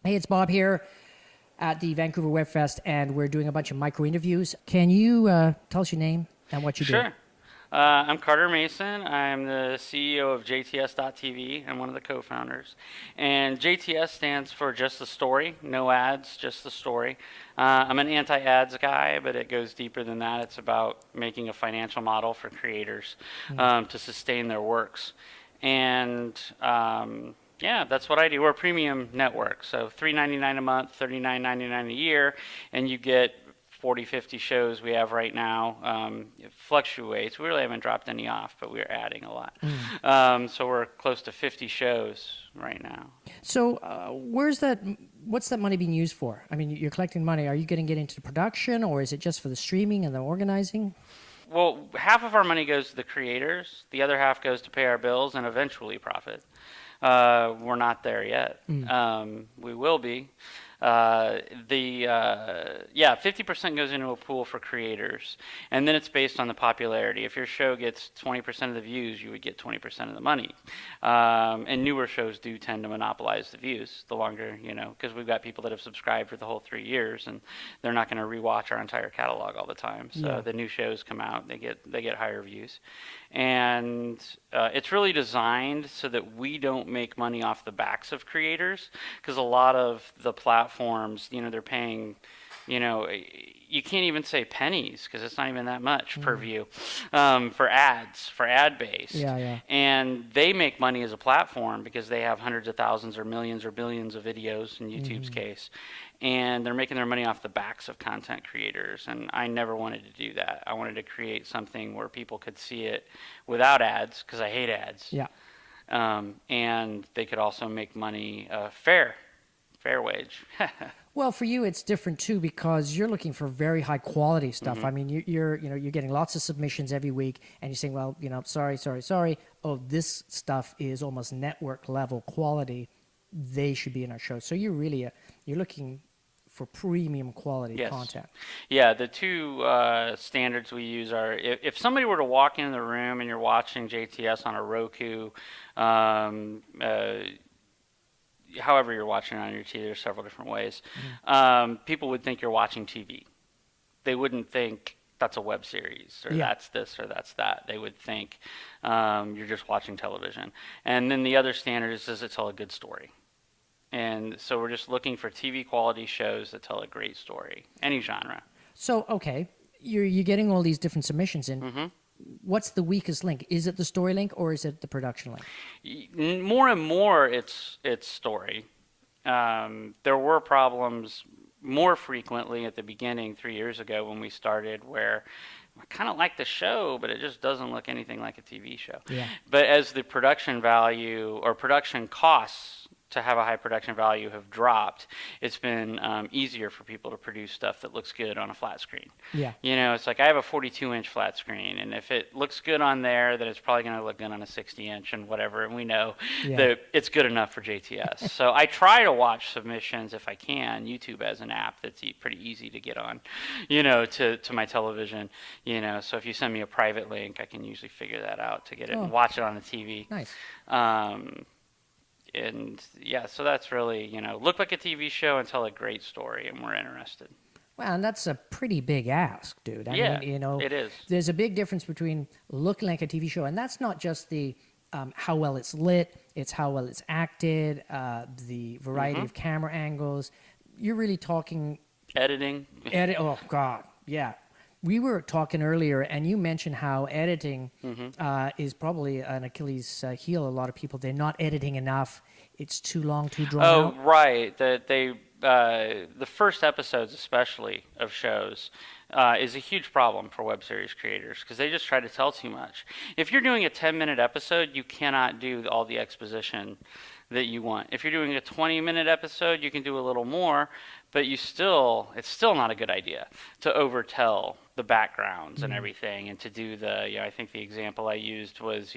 Hey, it's Bob here at the Vancouver Web Fest, and we're doing a bunch of micro interviews. Can you tell us your name and what you do? Sure. I'm Carter Mason. I'm the CEO of JTS.TV. I'm one of the co-founders. And JTS stands for Just the Story. No ads, just the story. I'm an anti-ads guy, but it goes deeper than that. It's about making a financial model for creators to sustain their works. And yeah, that's what I do. We're a premium network. So $3.99 a month, $39.99 a year, and you get 40, 50 shows we have right now. It fluctuates. We really haven't dropped any off, but we're adding a lot. So we're close to 50 shows right now. So what's that money being used for? I mean, you're collecting money. Are you getting it into production, or is it just for the streaming and the organizing? Well, half of our money goes to the creators. The other half goes to pay our bills and eventually profit. We're not there yet. We will be. 50% goes into a pool for creators, and then it's based on the popularity. If your show gets 20% of the views, you would get 20% of the money. And newer shows do tend to monopolize the views the longer, because we've got people that have subscribed for the whole 3 years, and they're not going to rewatch our entire catalog all the time. So the new shows come out, they get higher views. And it's really designed so that we don't make money off the backs of creators, because a lot of the platforms, they're paying, you can't even say pennies, because it's not even that much per view for ads, for ad base. And they make money as a platform because they have hundreds of thousands or millions or billions of videos in YouTube's case. And they're making their money off the backs of content creators. And I never wanted to do that. I wanted to create something where people could see it without ads, because I hate ads. And they could also make money fair wage. Well, for you, it's different too, because you're looking for very high quality stuff. I mean, you're getting lots of submissions every week, and you're saying, well, sorry. Oh, this stuff is almost network level quality. They should be in our show. So you're looking for premium quality content. Yeah, the two standards we use are, if somebody were to walk in the room and you're watching JTS on a Roku, however you're watching it on your TV, there's several different ways, people would think you're watching TV. They wouldn't think that's a web series, or that's this, or that's that. They would think you're just watching television. And then the other standard is, does it tell a good story? And so we're just looking for TV quality shows that tell a great story, any genre. So, okay, you're getting all these different submissions in. What's the weakest link? Is it the story link, or is it the production link? More and more, it's story. There were problems more frequently at the beginning 3 years ago when we started, where I kind of like the show, but it just doesn't look anything like a TV show. But as the production value or production costs to have a high production value have dropped, it's been easier for people to produce stuff that looks good on a flat screen. It's like I have a 42-inch flat screen, and if it looks good on there, then it's probably going to look good on a 60-inch and whatever, and we know that it's good enough for JTS. So I try to watch submissions if I can. YouTube has an app that's pretty easy to get on, to my television. So if you send me a private link, I can usually figure that out to get it and watch it on the TV. Nice. And so that's really, look like a TV show and tell a great story, and we're interested. Well, and that's a pretty big ask, dude. I mean, it is. There's a big difference between looking like a TV show, and that's not just the how well it's lit, it's how well it's acted, the variety of camera angles. You're really talking editing. Oh God, yeah. We were talking earlier, and you mentioned how editing is probably an Achilles heel. A lot of people, they're not editing enough. It's too long, too drawn out. Oh, right. The first episodes, especially of shows, is a huge problem for web series creators, because they just try to tell too much. If you're doing a 10-minute episode, you cannot do all the exposition that you want. If you're doing a 20-minute episode, you can do a little more, but it's still not a good idea to overtell the backgrounds and everything, and to do I think the example I used was,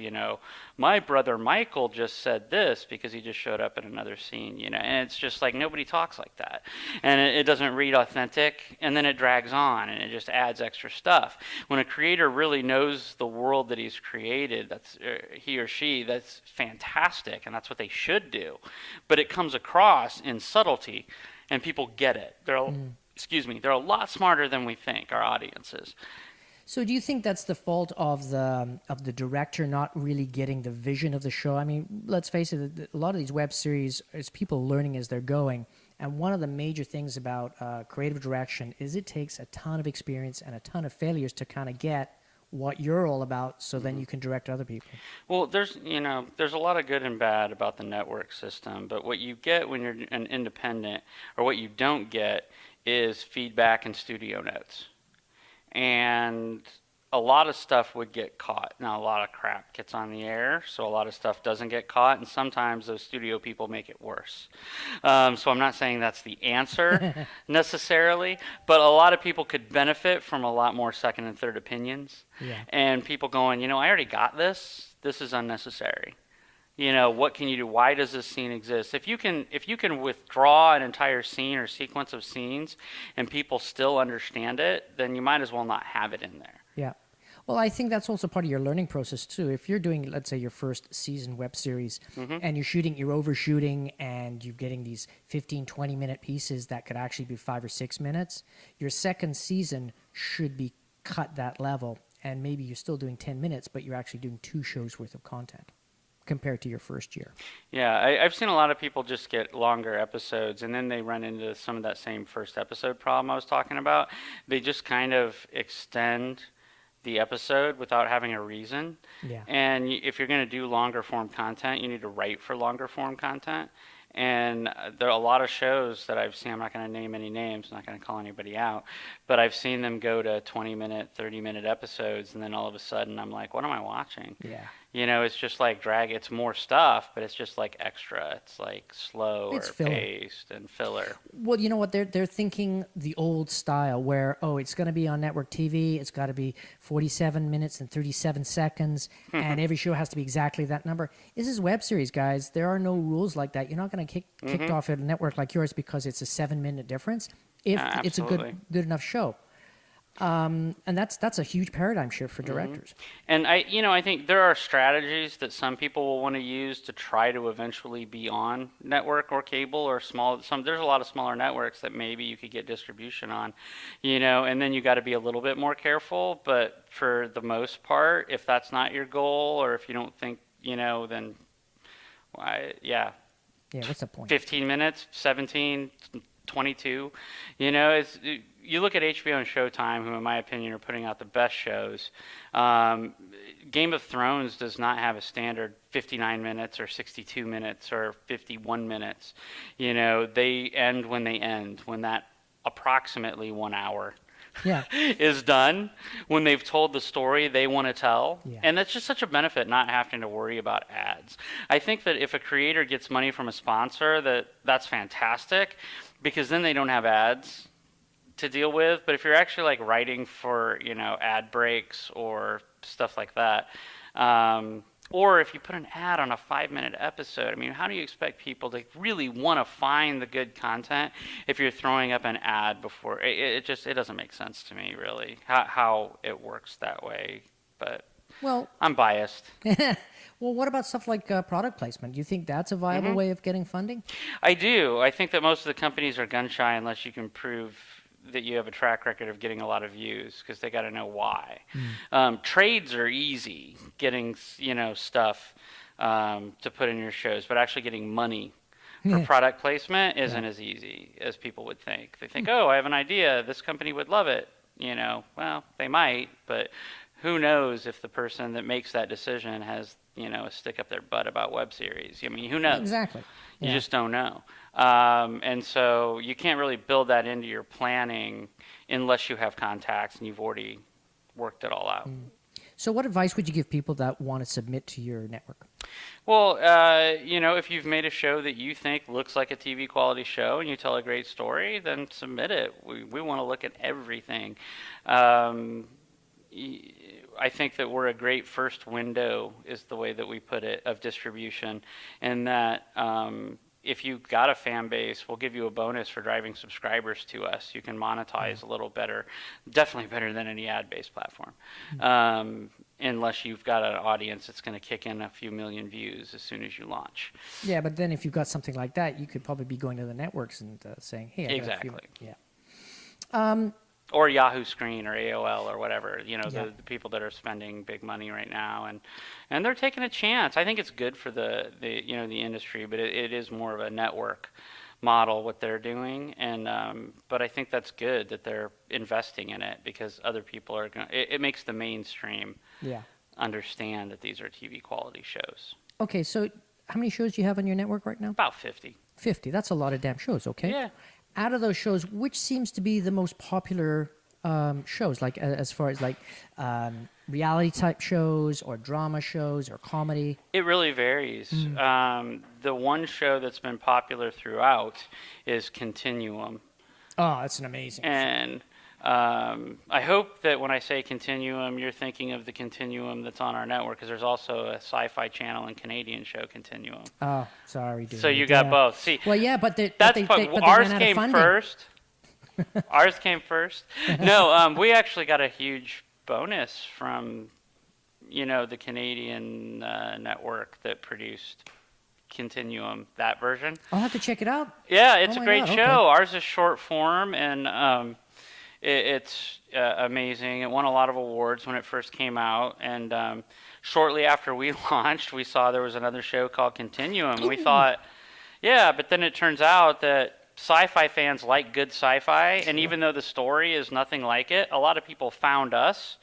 my brother Michael just said this because he just showed up in another scene, and it's just like, nobody talks like that, and it doesn't read authentic, and then it drags on, and it just adds extra stuff. When a creator really knows the world that he's created, that's he or she, that's fantastic, and that's what they should could do, but it comes across in subtlety, and people get it. Excuse me, they're a lot smarter than we think, our audiences. So do you think that's the fault of the director not really getting the vision of the show? I mean, let's face it, a lot of these web series is people learning as they're going. And one of the major things about creative direction is it takes a ton of experience and a ton of failures to kind of get what you're all about, so then you can direct other people. Well, there's a lot of good and bad about the network system, but what you get when you're an independent, or what you don't get, is feedback and studio notes. And a lot of stuff would get caught. Now, a lot of crap gets on the air, so a lot of stuff doesn't get caught, and sometimes those studio people make it worse. So I'm not saying that's the answer necessarily, but a lot of people could benefit from a lot more second and third opinions. Yeah. And people going, I already got this. This is unnecessary. What can you do? Why does this scene exist? If you can withdraw an entire scene or sequence of scenes and people still understand it, then you might as well not have it in there. Yeah. Well, I think that's also part of your learning process too. If you're doing, let's say, your first season web series and you're overshooting and you're getting these 15, 20-minute pieces that could actually be 5 or 6 minutes, your second season should be cut that level. And maybe you're still doing 10 minutes, but you're actually doing 2 shows worth of content compared to your first year. Yeah, I've seen a lot of people just get longer episodes, and then they run into some of that same first episode problem I was talking about. They just kind of extend the episode without having a reason. Yeah. And if you're going to do longer form content, you need to write for longer form content. And there are a lot of shows that I've seen, I'm not going to name any names, I'm not going to call anybody out, but I've seen them go to 20-minute, 30-minute episodes, and then all of a sudden I'm like, what am I watching? Yeah. It's just like it's more stuff, but it's just like extra. It's like slow It's or filler. paced and filler. Well, you know what? They're thinking the old style where, it's going to be on network TV. It's got to be 47 minutes and 37 seconds, and every show has to be exactly that number. This is web series, guys. There are no rules like that. You're not going to get kicked off at a network like yours because it's a 7-minute difference if it's a good enough show. And that's a huge paradigm shift for directors. And I think there are strategies that some people will want to use to try to eventually be on network or cable or there's a lot of smaller networks that maybe you could get distribution on, and then you got to be a little bit more careful. But for the most part, if that's not your goal, or if you don't think, then Yeah, what's the point? 15 minutes, 17, 22, you look at HBO and Showtime, who in my opinion are putting out the best shows. Game of Thrones does not have a standard 59 minutes or 62 minutes or 51 minutes. They end when they end, when that approximately 1 hour is done, when they've told the story they want to tell. Yeah. And that's just such a benefit, not having to worry about ads. I think that if a creator gets money from a sponsor, that's fantastic, because then they don't have ads to deal with. But if you're actually like writing for ad breaks or stuff like that, or if you put an ad on a 5-minute episode, how do you expect people to really want to find the good content if you're throwing up an ad before? It doesn't make sense to me, really, how it works that way. But I'm biased. Well, what about stuff like product placement? Do you think that's a viable way of getting funding? I do. I think that most of the companies are gun shy unless you can prove that you have a track record of getting a lot of views, because they got to know why. Trades are easy, getting stuff to put in your shows, but actually getting money for product placement isn't as easy as people would think. They think, I have an idea, this company would love it. Well, they might, but who knows if the person that makes that decision has a stick up their butt about web series. Who knows? Exactly. You just don't know. And so you can't really build that into your planning unless you have contacts and you've already worked it all out. So what advice would you give people that want to submit to your network? Well, if you've made a show that you think looks like a TV quality show and you tell a great story, then submit it. We want to look at everything. I think that we're a great first window, is the way that we put it, of distribution, and that if you've got a fan base, we'll give you a bonus for driving subscribers to us. You can monetize a little better, definitely better than any ad-based platform, unless you've got an audience that's going to kick in a few million views as soon as you launch. Yeah, but then if you've got something like that, you could probably be going to the networks and saying, hey, I got Exactly. a few. Yeah. Or Yahoo Screen or AOL or whatever, Yeah. the people that are spending big money right now, and they're taking a chance. I think it's good for the industry, but it is more of a network model what they're doing, and but I think that's good that they're investing in it, because other people are going. It makes the mainstream understand that these are TV quality shows. Okay, so how many shows do you have on your network right now? About 50. 50. That's a lot of damn shows. Okay. Yeah. Out of those shows, which seems to be the most popular shows, like as far as like reality type shows or drama shows or comedy? It really varies. The one show that's been popular throughout is Continuum. Oh, that's an amazing show. And I hope that when I say Continuum, you're thinking of the Continuum that's on our network, because there's also a Sci-Fi Channel and Canadian show, Continuum. Oh, sorry, dude. So you got both. See, well, yeah, but they ours ran out came of funding. first. Ours came first. No, we actually got a huge bonus from, the Canadian network that produced Continuum, that version. I'll have to check it out. Yeah, it's Oh a my great God, show. okay. Ours is short form, and it's amazing. It won a lot of awards when it first came out, and shortly after we launched, we saw there was another show called Continuum. We thought, yeah, but then it turns out that sci-fi fans like good sci-fi, and even though the story is nothing like it, a lot of people found us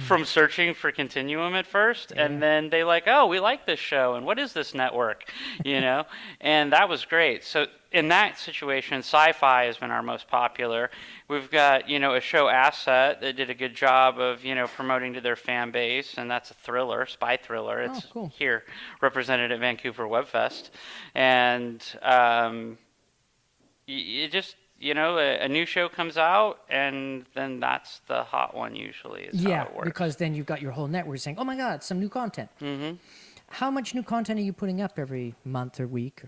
from searching for Continuum at first, and then they we like this show, and what is this network, and that was great. So in that situation, sci-fi has been our most popular. We've got, a show Asset that did a good job of, promoting to their fan base, and that's a thriller, spy thriller. It's cool. here represented at Vancouver Web Fest, and you just, a new show comes out, and then that's the hot one usually is how it works. Because then you've got your whole network saying, oh my God, some new content. Mm-hmm. How much new content are you putting up every month or week?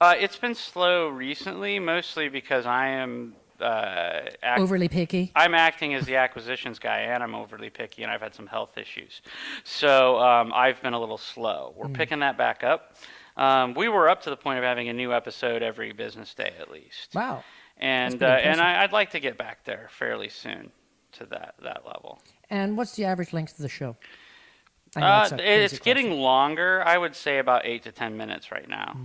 It's been slow recently, mostly because I am overly picky? I'm acting as the acquisitions guy, and I'm overly picky, and I've had some health issues. So I've been a little slow. We're picking that back up. We were up to the point of having a new episode every business day at least. Wow. And I'd like to get back there fairly soon to that level. And what's the average length of the show? I know It's crazy getting question. longer. I would say about 8 to 10 minutes right now.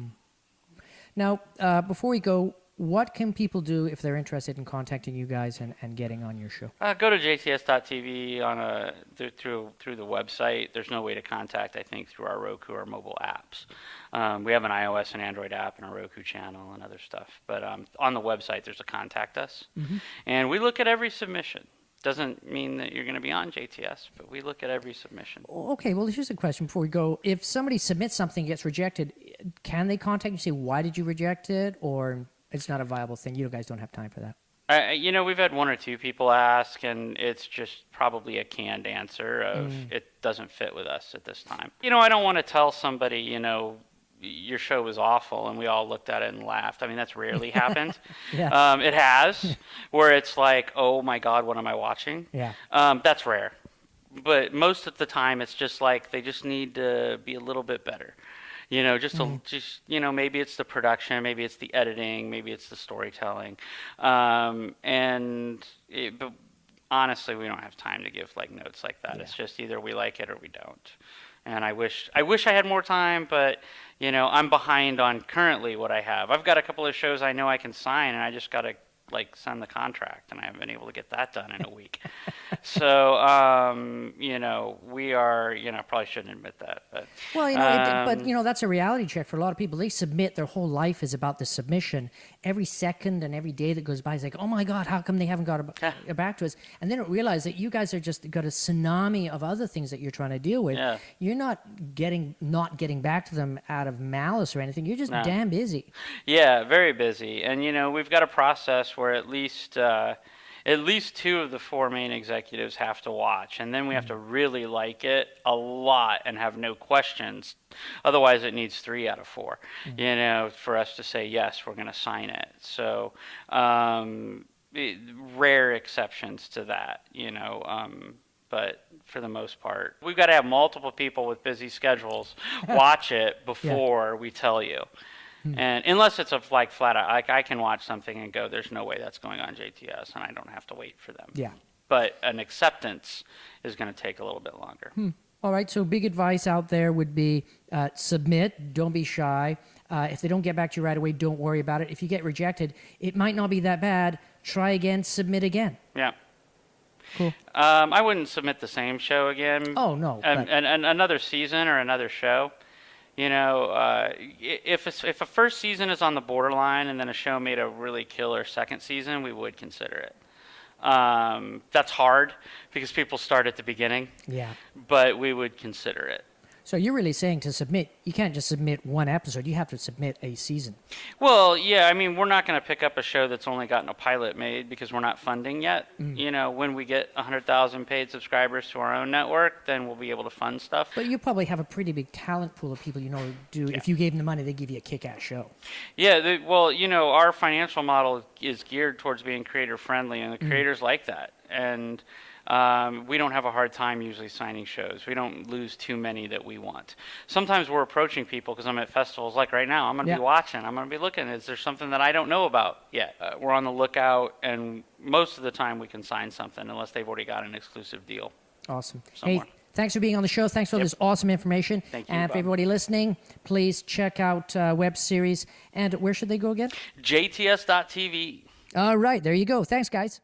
Now, before we go, what can people do if they're interested in contacting you guys and getting on your show? Go to jts.tv through the website. There's no way to contact, I think, through our Roku or mobile apps. We have an iOS and Android app and a Roku channel and other stuff. But on the website, there's a contact us. And we look at every submission. Doesn't mean that you're going to be on JTS, but we look at every submission. Okay, well, here's a question before we go. If somebody submits something and gets rejected, can they contact you and say, why did you reject it? Or it's not a viable thing? You guys don't have time for that. We've had one or two people ask, and it's just probably a canned answer of it doesn't fit with us at this time. I don't want to tell somebody, your show was awful, and we all looked at it and laughed. I mean, that's rarely happened. Yeah. It has, where it's like, oh my God, what am I watching? Yeah. That's rare. But most of the time, it's just like they just need to be a little bit better. Maybe it's the production, maybe it's the editing, maybe it's the storytelling. But honestly, we don't have time to give notes like that. Yeah. It's just either we like it or we don't. And I wish I had more time, but I'm behind on currently what I have. I've got a couple of shows I know I can sign, and I just got to sign the contract, and I haven't been able to get that done in a week. So, we are, probably shouldn't admit that, but. Well, that's a reality check for a lot of people. They submit, their whole life is about the submission. Every second and every day that goes by is like, oh my God, how come they haven't got back to us? And they don't realize that you guys are just got a tsunami of other things that you're trying to deal with. Yeah. You're not getting back to them out of malice or anything. You're just damn busy. Yeah, very busy. And, we've got a process where at least at least 2 of the 4 main executives have to watch, and then we have to really like it a lot and have no questions. Otherwise, it needs 3 out of 4, for us to say yes, we're going to sign it. So rare exceptions to that, but for the most part, we've got to have multiple people with busy schedules watch it before we tell you. And unless it's flat out, I can watch something and go, there's no way that's going on JTS, and I don't have to wait for them. Yeah. But an acceptance is going to take a little bit longer. All right, so big advice out there would be submit, don't be shy. If they don't get back to you right away, don't worry about it. If you get rejected, it might not be that bad. Try again, submit again. Yeah. Cool. I wouldn't submit the same show again. Oh, no. And another season or another show. If a first season is on the borderline and then a show made a really killer second season, we would consider it. That's hard because people start at the beginning. Yeah. But we would consider it. So you're really saying to submit, you can't just submit one episode. You have to submit a season. Well, yeah, we're not going to pick up a show that's only gotten a pilot made because we're not funding yet. When we get 100,000 paid subscribers to our own network, then we'll be able to fund stuff. But you probably have a pretty big talent pool of people if you gave them the money, they'd give you a kick-ass show. Yeah, our financial model is geared towards being creator-friendly, and the creators like that. And we don't have a hard time usually signing shows. We don't lose too many that we want. Sometimes we're approaching people because I'm at festivals like right now. I'm going to be watching. I'm going to be looking. Is there something that I don't know about yet? We're on the lookout, and most of the time we can sign something unless they've already got an exclusive deal. Awesome. Somewhere. Hey, thanks for being on the show. Thanks for this awesome information. Thank you, and for Bob. everybody listening, please check out web series. And where should they go again? JTS.TV. All right. There you go. Thanks, guys.